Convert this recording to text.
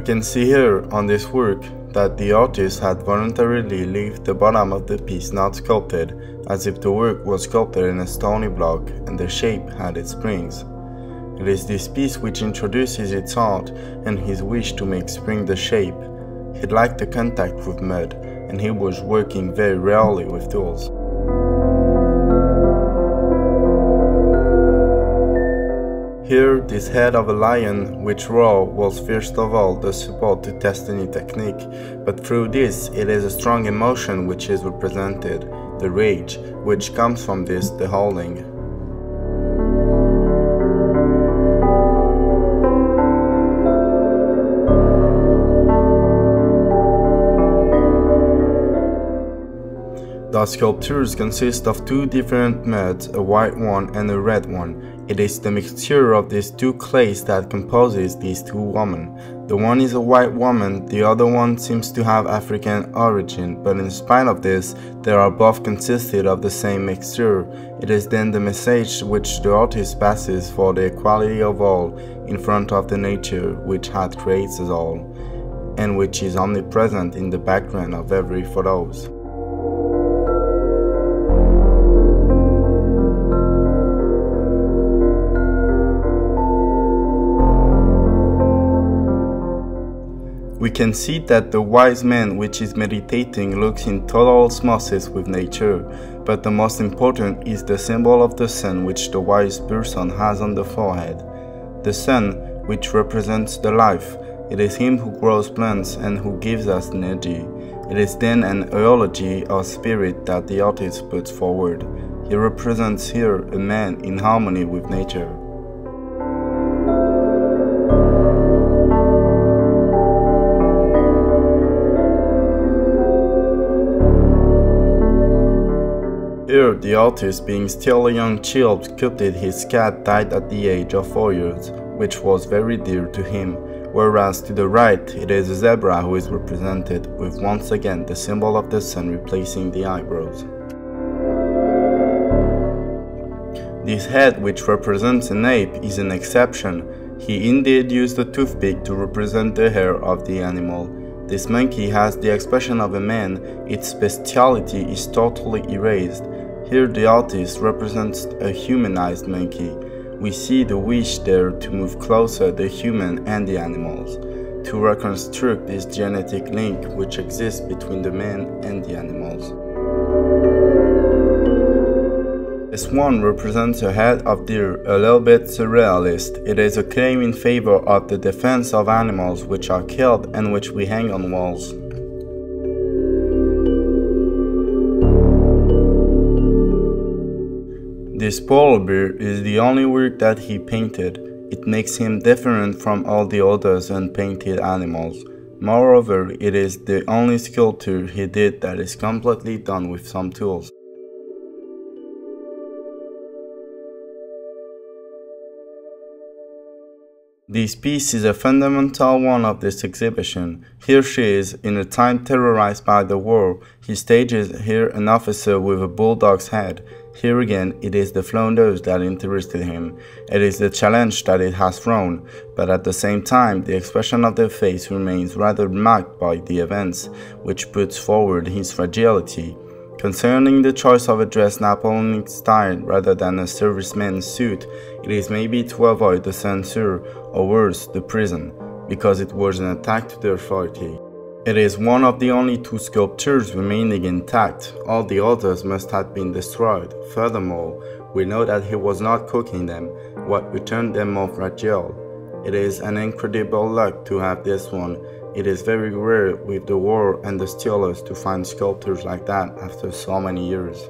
can see here on this work that the artist had voluntarily left the bottom of the piece not sculpted, as if the work was sculpted in a stony block and the shape had its springs. It is this piece which introduces its art and his wish to make spring the shape. He liked the contact with mud, and he was working very rarely with tools. Here, this head of a lion, which roared, was first of all the support to test any technique, but through this it is a strong emotion which is represented, the rage, which comes from this, the howling. The sculptures consist of two different muds, a white one and a red one. It is the mixture of these two clays that composes these two women. The one is a white woman, the other one seems to have African origin, but in spite of this, they are both consisted of the same mixture. It is then the message which the artist passes for the equality of all in front of the nature which had created us all, and which is omnipresent in the background of every photos. We can see that the wise man which is meditating looks in total osmosis with nature, but the most important is the symbol of the sun which the wise person has on the forehead. The sun, which represents the life, it is him who grows plants and who gives us energy. It is then an eulogy of spirit that the artist puts forward. He represents here a man in harmony with nature. Here, the artist, being still a young child, sculpted his cat died at the age of 4 years, which was very dear to him, whereas to the right it is a zebra who is represented, with once again the symbol of the sun replacing the eyebrows. This head, which represents an ape, is an exception. He indeed used a toothpick to represent the hair of the animal. This monkey has the expression of a man, its bestiality is totally erased. Here the artist represents a humanized monkey. We see the wish there to move closer the human and the animals, to reconstruct this genetic link which exists between the man and the animals. This one represents a head of deer, a little bit surrealist. It is a claim in favor of the defense of animals which are killed and which we hang on walls. This polar bear is the only work that he painted. It makes him different from all the others unpainted animals. Moreover, it is the only sculpture he did that is completely done with some tools. This piece is a fundamental one of this exhibition. Here she is, in a time terrorized by the war. He stages here an officer with a bulldog's head. Here again, it is the flounders that interested him. It is the challenge that it has thrown, but at the same time, the expression of the face remains rather marked by the events, which puts forward his fragility. Concerning the choice of a dress Napoleonic style rather than a serviceman's suit, it is maybe to avoid the censure, or worse, the prison, because it was an attack to the authority. It is one of the only two sculptures remaining intact. All the others must have been destroyed. Furthermore, we know that he was not cooking them, what returned them more fragile. It is an incredible luck to have this one. It is very rare with the war and the Steelers to find sculptures like that after so many years.